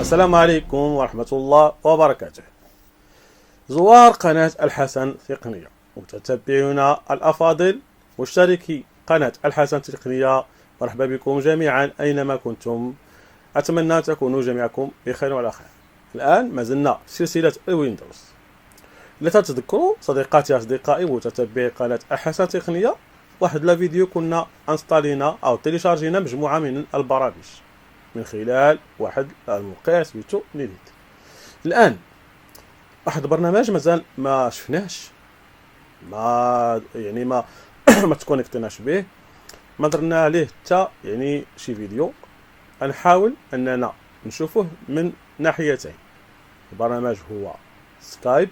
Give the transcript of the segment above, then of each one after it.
السلام عليكم ورحمة الله وبركاته. زوار قناة الحسن تقنية، متتبعونا الأفاضل، مشتركي قناة الحسن تقنية، مرحبا بكم جميعا أينما كنتم. أتمنى تكونوا جميعكم بخير وعلى خير. الآن ما زلنا في سلسلة الويندوز. لا تتذكروا صديقاتي أصدقائي متتبعي قناة الحسن تقنية، واحد لا فيديو كنا انستالينا أو تيليشارجينا مجموعة من البرامج من خلال واحد الموقع سميتو نيديت. الان واحد البرنامج مازال ما شفناهش، ما ما تكونيكتناش به، ما درنا عليه حتى شي فيديو. غنحاول اننا نشوفه من ناحيتين. البرنامج هو سكايب.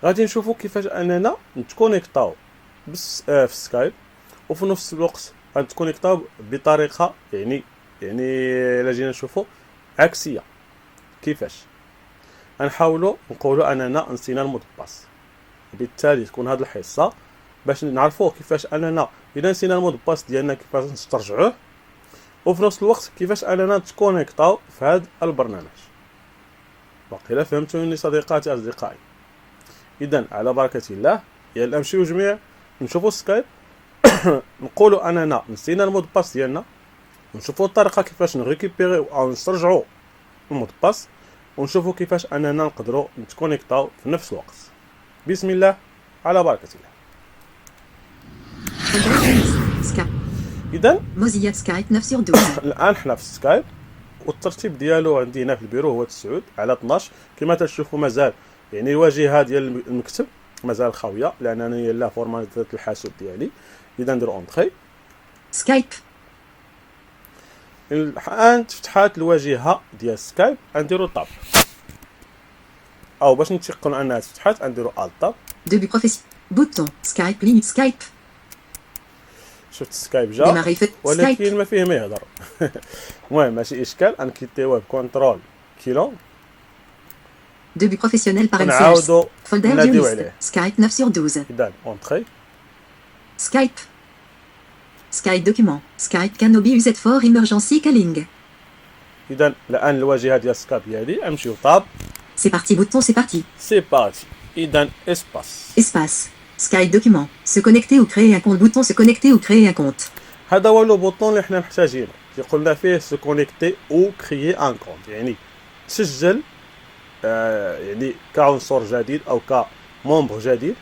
غادي نشوفوا كيفاش اننا نتكونيكطاو في سكايب، وفي نفس الوقت غنتكونيكطاو بطريقه الا جينا نشوفوا عكسيه. كيفاش غنحاولوا نقولوا اننا نسينا المود باس، بالتالي تكون هذه الحصه باش نعرفوا كيفاش اننا اذا نسينا المود باس ديالنا كيفاش نسترجعوه، وفي نفس الوقت كيفاش اننا نتكونيكطاو في هذا البرنامج. واقيلا فهمتوني صديقاتي اصدقائي؟ اذا على بركه الله يلا نمشيو جميع نشوفوا سكايب نقولوا اننا نسينا المود باس ديالنا، ونشوفوا الطريقه كيفاش نريكيبيريو او نسترجعوا المود باس، ونشوفوا كيفاش اننا نقدروا نتكونيكطاو في نفس الوقت. بسم الله على بركه الله. اذا موزيلا سكايب 9/12. الان حنا في سكايب، والترتيب ديالو عندي هنا في البيرو هو 9 على 12. كما تشوفوا مازال الواجهه ديال المكتب مازال خاويه لانني لا فورماتات الحاسوب ديالي. اذا ندير اونطري سكايب. الان تفتحات الواجهه ديال سكايب، غنديروا طاب، او باش نتيقنوا انها تفتحات غنديروا الت طاب. ديبي بروفيسيون بوتون سكايب ليميت سكايب. شفت سكايب جا ولكن ما فيه ما يهضر. المهم ماشي اشكال، انكيتيوه بكونترول كيلو. ديبي بروفيسيونيل بار نعاودوا فولدر ناديو ليست عليه. سكايب 9/12. اذا اونطري سكايب. سكايب دوكيمون سكايب كانوبي يوزد فور ايمرجنسي كالينغ. اذا الان الواجهه ديال سكايب ديالي غنمشيو طاب. سي بارتي بوتون سي بارتي. سي بارتي. اذا اسباس Espace. Skype document. Se connecter ou créer un compte. Bouton se connecter ou créer un compte. هذا هو لو بوطون اللي حنا محتاجينه، كيقول لنا فيه سو كونيكتي او كريي ان كونت، تسجل كعنصر جديد او كمومبر جديد،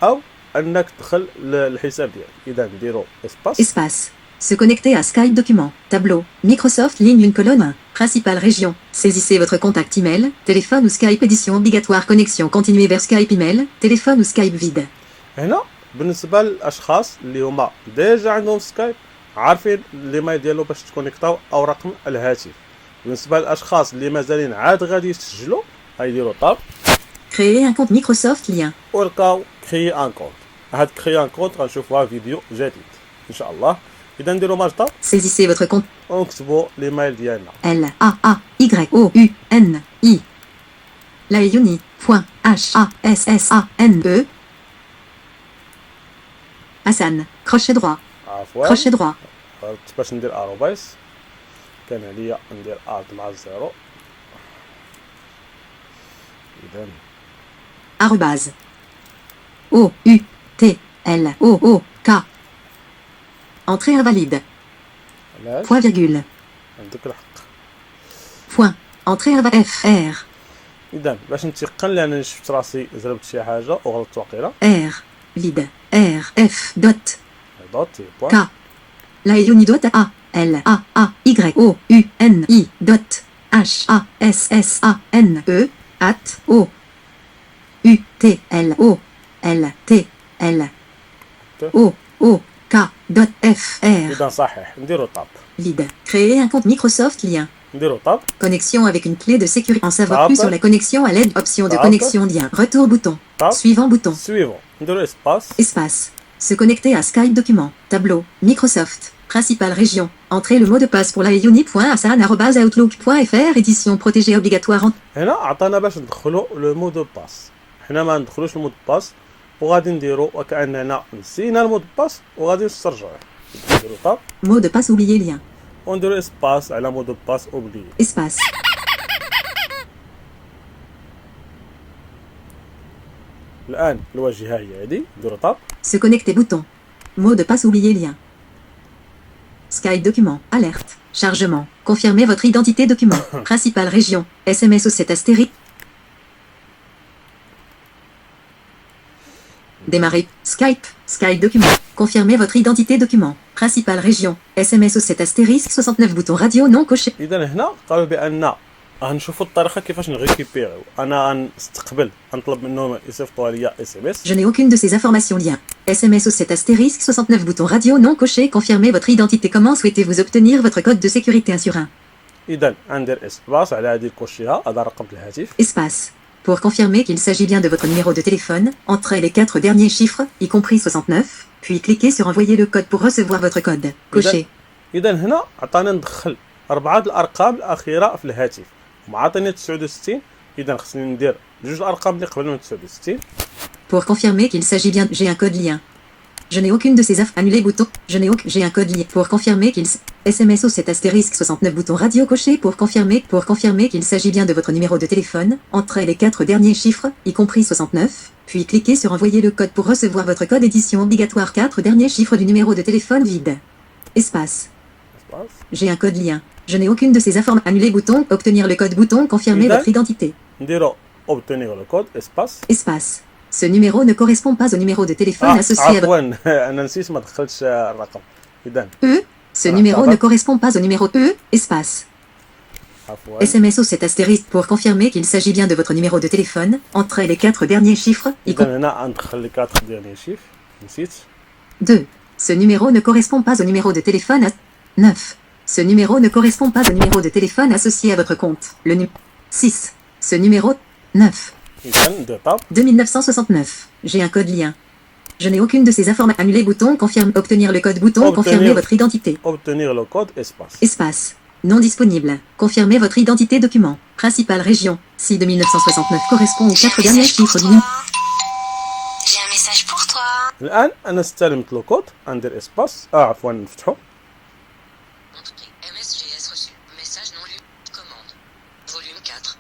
او انك تدخل الحساب ديالك. اذا نديرو اسباس. Espace. Se connecter à Skype document. Tableau. Microsoft ligne une colonne 1. Principale région. Saisissez votre contact email, téléphone ou Skype édition obligatoire. Connexion continue vers Skype email, téléphone ou Skype vide. هنا بالنسبه للاشخاص اللي هما ديجا عندهم سكايب عارفين الايميل ديالو باش تكونيكطاو او رقم الهاتف. بالنسبه للاشخاص اللي مازالين عاد غادي يسجلوا غيديروا طاب Créer un compte Microsoft lien. ولقاو كريي ان كونت. هاد كريي ان كونت غنشوفوها فيديو جديد ان شاء الله. اذا نديرو ماجطه Saisissez votre compte. ونكتبوا الايميل ديالنا. L A A Y O U N I. Laïoni. H A S S A N E. Hassan. Crochet droit. عفوا Crochet droit. باش ندير اروبايس كان عليا ندير الت مع الزيرو. اذا Arrobase. O U T L O O K. Entrée invalide. علاش Point virgule. عندك الحق. Point. Entrée invalide. F R. اذا باش نتيقن لان شفت راسي زربت شي حاجه وغلطت واقيلا. R. Vide. R F dot. دوت بوان. K. Laïoni dot A. L A A Y O U N I dot H A S S A N E. At O U T L O L T L O O K dot F R. اذا صحيح نديرو طاب. Vide. Créer un compte Microsoft lien. نديرو طاب. Connexion avec une clé de sécurité. En savoir Tap. plus sur la connexion à l'aide. Option de Tap. connexion lien. Retour bouton. Tap. Suivant bouton. سويفون نديرو اسباس. Espace. Se connecter à Skype document. Tableau. Microsoft. Principale région. Entrez le mot de passe pour laïoni.hassan@outlook.fr. Édition protégée obligatoire. هنا عطانا باش ندخلو لو مود دو باس. حنا ما ندخلوش المود باس وغادي نديرو وكاننا نسينا المود باس وغادي نسترجعوه. نديرو طاب Mot de passe oublié lien. ونديرو اسباس على مود دو باس اوبلي. Espace. الان الواجهه هي هذه نديرو طاب. Se connecter bouton. Mot de passe oublié lien. Skype document. Alerte. Chargement. Confirmez votre identité document. Principale région. SMS au 7 astérisque. Démarrer. Skype. Skype document. Confirmez votre identité document. Principale région. SMS au 7 astérisque 69 bouton radio non coché. اذا هنا قالوا بان غنشوفوا الطريقه كيفاش نغيكيبيريو. انا غنستقبل غنطلب منهم يصيفطوا لي اس ام اس. Je n'ai aucune de ces informations lien. SMS au 7 astérisque 69 bouton radio non coché. Confirmez votre identité. Comment souhaitez-vous obtenir votre code de sécurité 1 sur 1. اذا غندير اسباس على هذه الكوشيها. هذا رقم الهاتف. Espace. Pour confirmer qu'il s'agit bien de votre numéro de téléphone, entrez les 4 derniers chiffres, y compris 69, puis cliquez sur envoyer le code pour recevoir votre code. Coché. اذا هنا عطاني ندخل 4 الارقام الاخيره في الهاتف ومعطيني 69. اذا خصني ندير جوج الارقام اللي قبل من 69. Pour confirmer qu'il s'agit bien, j'ai un code lien. Je n'ai aucune de ces annuler bouton. J'ai un code lien. Pour confirmer qu'il SMS au 7 astérisque 69 bouton radio coché pour confirmer qu'il s'agit bien de votre numéro de téléphone, entrez les 4 derniers chiffres, y compris 69, puis cliquez sur envoyer le code pour recevoir votre code édition obligatoire 4 derniers chiffres du numéro de téléphone vide. Espace. J'ai un code lien. Je n'ai aucune de ces informations. Annuler bouton, obtenir le code bouton, confirmer votre identité. نديرو obtenir le code espace. Espace. Ce numéro ne correspond pas au numéro de téléphone associé à votre... عفوا انا نسيت ما دخلتش الرقم. اذا Ce numéro ne correspond pas au numéro espace. عفوا SMS au 7 astérisque pour confirmer qu'il s'agit bien de votre numéro de téléphone, entrez les 4 derniers chiffres, y compris اذا هنا غندخل لي 4 ديال شيف. نسيت 2. Ce numéro ne correspond pas au numéro de téléphone 9. Ce numéro ne correspond pas au numéro de téléphone associé à votre compte. Le 6. Ce numéro 9. اذا ندير طاب. 2969. J'ai un code lien. Je n'ai aucune de ces informations. Annuler bouton, confirme, obtenir le code bouton, confirmer votre identité. obtenir le code espace. Espace. Non disponible. Confirmez votre identité document. Principale région. Si 2969 correspond aux 4 derniers chiffres du numéro. J'ai un message pour toi. الان انا استلمت لو كود. غندير اسباس. عفوا نفتحو. Entrée MSGS reçu. Message non lu. Commande. Volume 4.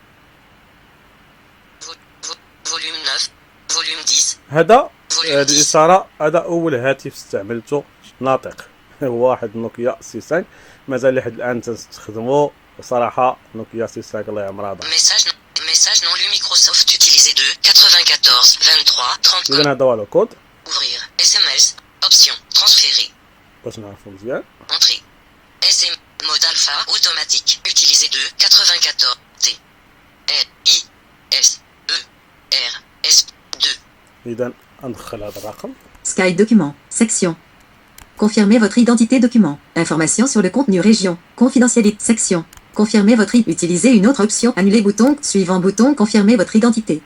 Volume 9. Volume 10. هذا Volume هذه 10. الإشارة. هذا أول هاتف استعملته ناطق. هو واحد نوكيا سي 5. مازال لحد الآن تنستخدمو. صراحة نوكيا سي 5 الله يعمر هذا. Message non lu Microsoft utilisé 2 94 23 30 إذا هذا هو لو كود. Ouvrir. SMS. Option. Transférer. باش نعرفو مزيان. Entrée. SM. Mode alpha automatique. Utilisé 2 94 T. L I S E R S 2. إذا ندخل هذا الرقم. Skype document. Section. Confirmez votre identité document. Information sur le contenu région. Confidentialité. Section. Confirmez votre utilisez une autre option. Annuler bouton. Suivant bouton. Confirmez votre identité.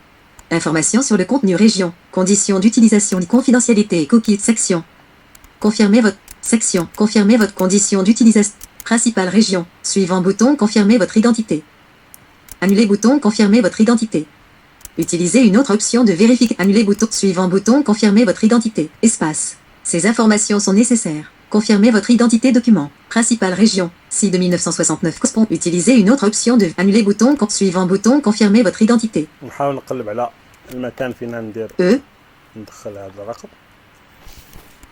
Information sur le contenu région. Conditions d'utilisation. Confidentialité et cookies. Section. Confirmez votre section. Confirmez votre condition d'utilisation. Principale région. Suivant bouton. Confirmez votre identité. Annuler bouton. Confirmez votre identité. Utilisez une autre option de vérification. Annuler bouton. Suivant bouton. Confirmez votre identité. Espace. Ces informations sont nécessaires. Confirmez votre identité document. Principale région. Si 2969 correspond. Utilisez une autre option de annuler bouton. Suivant bouton. Confirmez votre identité. نحاول نقلب على المكان فينا ندير E. ندخل هذا الرقم.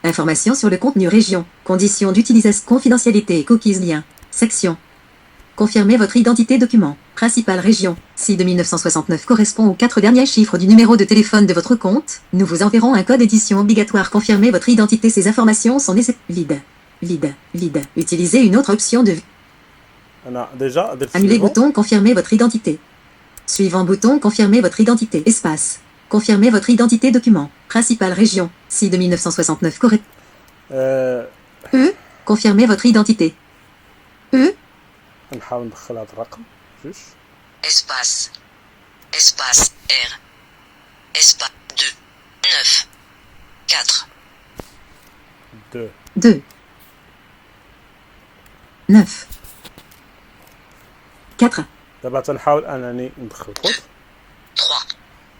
Information sur le contenu région. Conditions d'utilisation. Confidentialité et cookies lien. Section. Confirmez votre identité document. Principale région. Si 2969 correspond aux 4 derniers chiffres du numéro de téléphone de votre compte, nous vous enverrons un code édition obligatoire. Confirmez votre identité. Ces informations sont nécessaires. Vide. Vide. Vide. Utilisez une autre option de أنا ديجا درت annuler suivant. bouton. Confirmez votre identité. Suivant bouton. Confirmez votre identité. Espace. Confirmez votre identité document. Principale région. Si 2969 correspond. E. Confirmez votre identité. E. نحاول ندخل هذا الرقم. جوج. Espace. Espace. R. Espace. 2. 9. 4. 2. 2. 9. 4. دابا تنحاول انني ندخل كود. 3.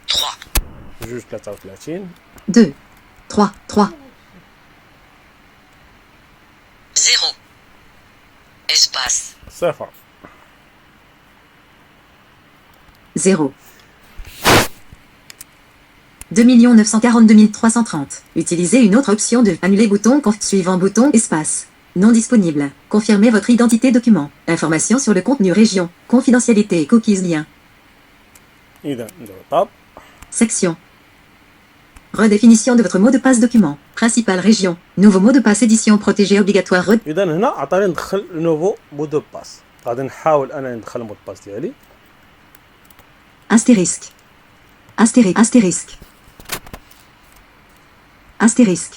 3. جوج 33. 2. 3. 3. 0. Espace. 0. 0. 2. 2 942 330. Utilisez une autre option de annuler bouton suivant bouton espace. Non disponible. Confirmez votre identité document. Information sur le contenu région. Confidentialité et cookies lien. إذا نديرو طاب. Section. Redéfinition de votre mot de passe document. Principale région. Nouveau mot de passe édition protégée obligatoire. إذا هنا عطاني ندخل نوفو مو دو باس. غادي نحاول أنا ندخل المود باس ديالي. Astérisque. Astérisque. Astérisque. Astérisque.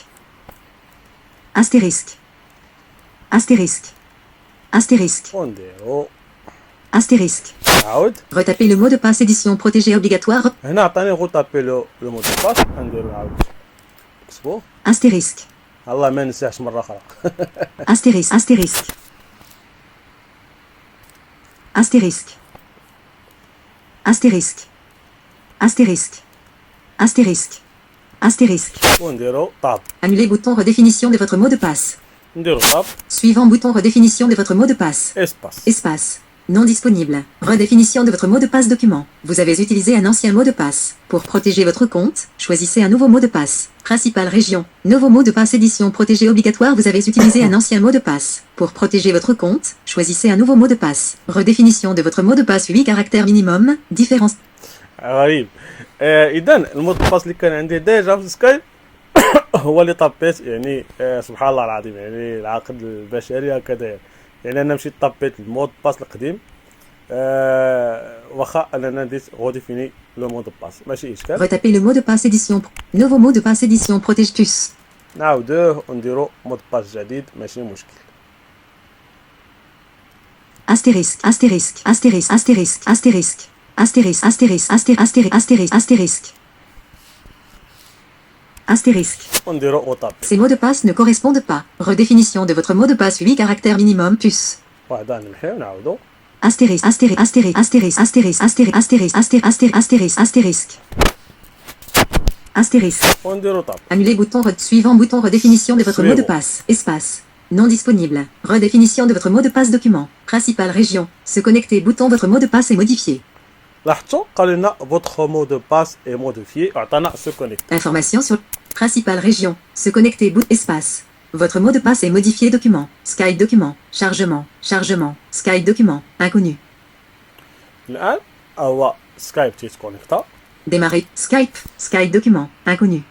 Astérisque. Astérisque. Astérisque. ونديرو Astérisque. نعاود. Retapez le mot de passe édition protégée obligatoire. هنا عطاني غوطابي لو مود باس. نديرو نعاود نكتبو. Astérisque. الله ما ننساهش مرة أخرى. Astérisque. Astérisque. Astérisque. Astérisque. Astérisque. Astérisque. Astérisque. ونديرو طاب. Annuler bouton redéfinition de votre mot de passe. نديرو طاب. Suivant bouton redéfinition de votre mot de passe. إسباس. Espace. Non disponible. Redéfinition de votre mot de passe document. Vous avez utilisé un ancien mot de passe. Pour protéger votre compte, choisissez un nouveau mot de passe. Principale région. Nouveau mot de passe édition protégée obligatoire. Vous avez utilisé un ancien mot de passe. Pour protéger votre compte, choisissez un nouveau mot de passe. Redéfinition de votre mot de passe 8 caractères minimum. Différence. غريب. إذا المود باس اللي كان عندي ديجا في سكايب هو اللي طبيت يعني سبحان الله العظيم يعني العقل البشري هكذا يعني انا مشيت طبيت المود باس القديم واخا اننا نديت غوديفيني لو مود باس ماشي اشكال. Retapez le mot de passe édition. Nouveau mot de passe édition protège plus. نعاودوه ونديرو مود باس جديد ماشي مشكل. Astérisque. Astérisque. Astérisque. Astérisque. Astérisque. Astérisque. Astérisque. Astérisque. Astérisque. Astérisque. Astérisque. ونديرو غوطاب. Ces mots de passe ne correspondent pas. Redéfinition de votre mot de passe 8 caractères minimum plus. واحد نمحيو نعاودو. Astérisque. Astérisque. Astérisque. Astérisque. Astérisque. Astérisque. Astérisque. Astérisque. Astérisque. Astérisque. ونديرو طاب. Annuler bouton suivant bouton redéfinition de votre mot de Suivant. passe. Espace. Non disponible. Redéfinition de votre mot de passe document. Principale région. Se connecter bouton votre mot de passe est modifié. لاحظتوا قال لنا votre mot de passe est modifié عطانا سو كونيكت. Information sur principale région. Se connecter bout espace. Votre mot de passe est modifié document. Skype document. Chargement. Chargement. Skype document. Inconnu. الان هو سكايب تيتكونيكتا. Démarrer. Skype. Skype document. Inconnu.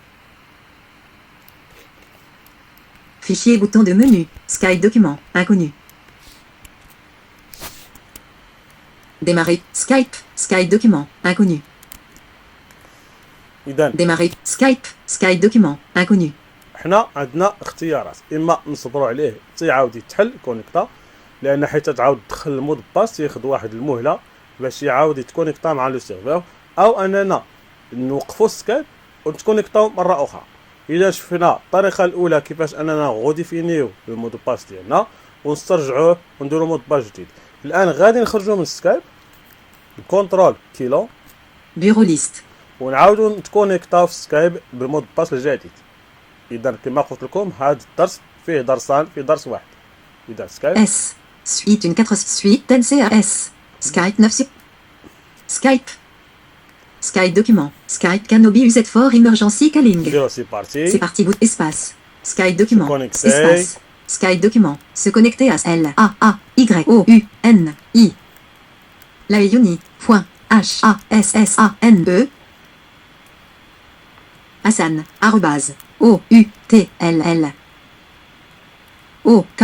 Fichier bouton de menu. Skype document. Inconnu. Démarrer. Skype. Skype document. Inconnu. اذا Démarrer. Skype. Skype document. Inconnu. حنا عندنا اختيارات اما نصبروا عليه تيعاود يتحل كونيكتا لان حيت تعاود تدخل المود باس تياخذ واحد المهله باش يعاود يتكونيكتا مع لو سيرفر او اننا نوقفوا سكايب ونتكونيكتاو مره اخرى. اذا شفنا الطريقه الاولى كيفاش اننا غوديفينيو المود باس ديالنا ونسترجعوه ونديروا مود باس جديد. الان غادي نخرجوا من سكايب كونترول كيلو Bureau liste. ونعاودوا نتكونيكتاو في سكايب بالمود باس الجديد. اذا كما قلت لكم هذا الدرس فيه درسان في درس واحد. اذا سكايب S. Suite une 4 suite NCAS. Skype 9 Skype. Skype document. Skype Canopy UZ for emergency calling. نديرو سي بارتي. C'est parti bout espace. Skype document. connecter. Espace. Skype document. Se connecter à L A A Y O U N I. La Uni. Point. H A S S A N E. Hassan. Arrobase. O U T L L. O K.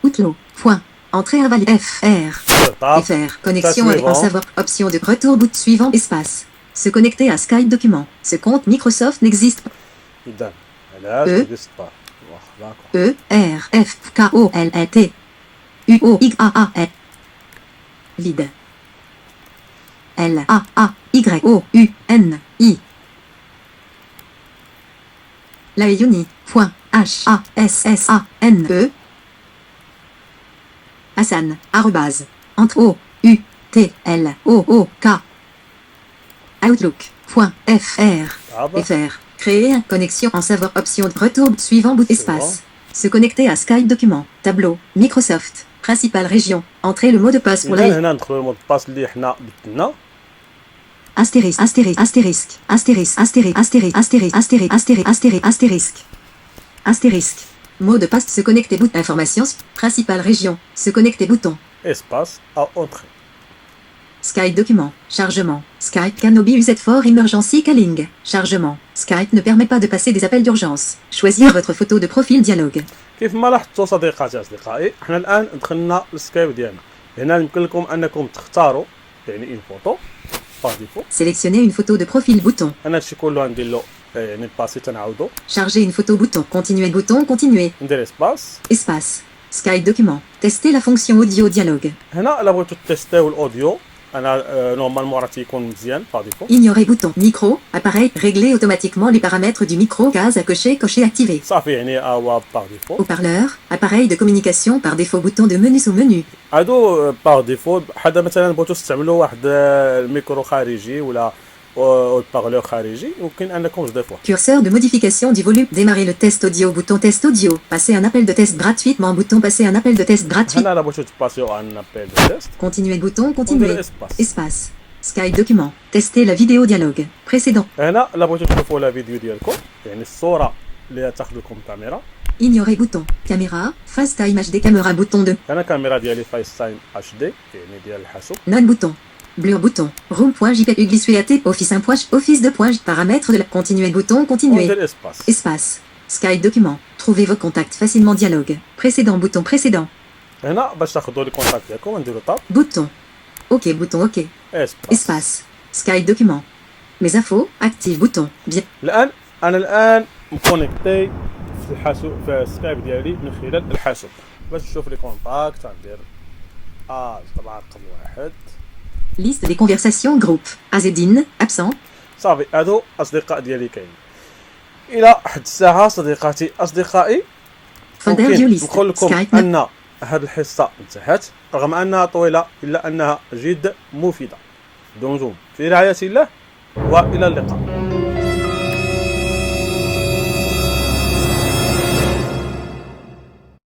Outlook. Point. Entrée invalide. F R. طاب. FR. Connexion avec suivant. un savoir. Option de retour bout suivant. Espace. Se connecter à Skype document. Ce compte Microsoft n'existe pas. اذا علاش E. نقص با واخ داكور. E R F K O L L T U O Y A A L. Vide. L A A Y O U N I. La Uni. Point. H A S S A N E. Hassan. Arrobase. Entre O U T L O O K. Outlook. Point. F R. طاب. FR. Créer une connexion en savoir option de retour suivant bout espace. Se connecter à Skype document. Tableau. Microsoft. Principale région. Entrer le mot de passe pour اذا la هنا ندخلوا المود باس اللي حنا بدلنا Astérisque. Astérisque. Astérisque. Astérisque. Astérisque. Astérisque. Astérisque. Astérisque. Astérisque. Astérisque. Astérisque. Mot de passe se connecter bouton. Informations. Principale région. Se connecter bouton. Espace à entrée. Skype document. Chargement. Skype can be used for emergency calling. Chargement. Skype ne permet pas de passer des appels d'urgence. Choisir votre photo de profil dialogue. كيف ما لاحظتوا صديقاتي أصدقائي، احنا الآن دخلنا للسكايب ديالنا. هنا يمكن لكم أنكم تختاروا يعني إن فوتو باغ ديفو. Sélectionner une photo de profil bouton. أنا هادشي كله ندير له يعني باسي تنعاودو. Charger une photo bouton. Continuer bouton. Continuer. ندير اسباس. Espace. Skype document. Tester la fonction audio dialogue. هنا إلا بغيتو تيستيو الأوديو أنا نورمالمون راه تيكون مزيان باغ ديفو. Ignorer bouton. Micro. Appareil. Régler automatiquement les paramètres du micro. Case à cocher. Cocher activé. صافي يعني هو باغ ديفو. Haut-parleur. Appareil de communication par défaut. Bouton de menu sous menu. هادو باغ ديفو حدا مثلا بغيتو تستعملوا واحد الميكرو خارجي ولا بارلور خارجي يمكن انكم تضيفوه. Curseur de modification du volume. Démarrer le test audio. Bouton test audio. Passer un appel de test gratuitement. Bouton passer un appel de test gratuit. هنا الا بغيتو تباسيو ان ابيل دو تيست. Continuer bouton. Continuer. وندير اسباس. Espace. Skype document. Tester la vidéo dialogue. Précédent. هنا الا بغيتو تشوفوا لا فيديو ديالكم يعني الصوره اللي تاخذ لكم الكاميرا. Ignorer bouton. Caméra. FaceTime HD. Caméra. Bouton 2. هنا كاميرا ديالي فايس تايم اتش دي يعني ديال الحاسوب. Non bouton. Blur bouton. Room.jpg glissé Office 1. Office 2. Paramètres de la. Continuer bouton. Continuer. وندير اسباس. Espace. Skype document. Trouvez vos contacts facilement dialogue. Précédent bouton précédent. هنا باش تاخذوا لي كونتاكت ديالكم نديروا طاب. Bouton. OK bouton OK. اسباس. Espace. Skype document. Mes infos. Active bouton. Bien. الان مكونيكتي في الحاسوب في السكايب ديالي من خلال الحاسوب باش نشوف لي كونتاكت ندير طبعا رقم واحد. Liste des conversations groupe. Azedine. Absent. صافي هادو اصدقاء ديالي كاين الى حد الساعه صديقاتي اصدقائي. Folder ممكن view list. نقول لكم Skype. ان هاد الحصه انتهت رغم انها طويله الا انها جد مفيده. دمتم في رعايه الله والى اللقاء.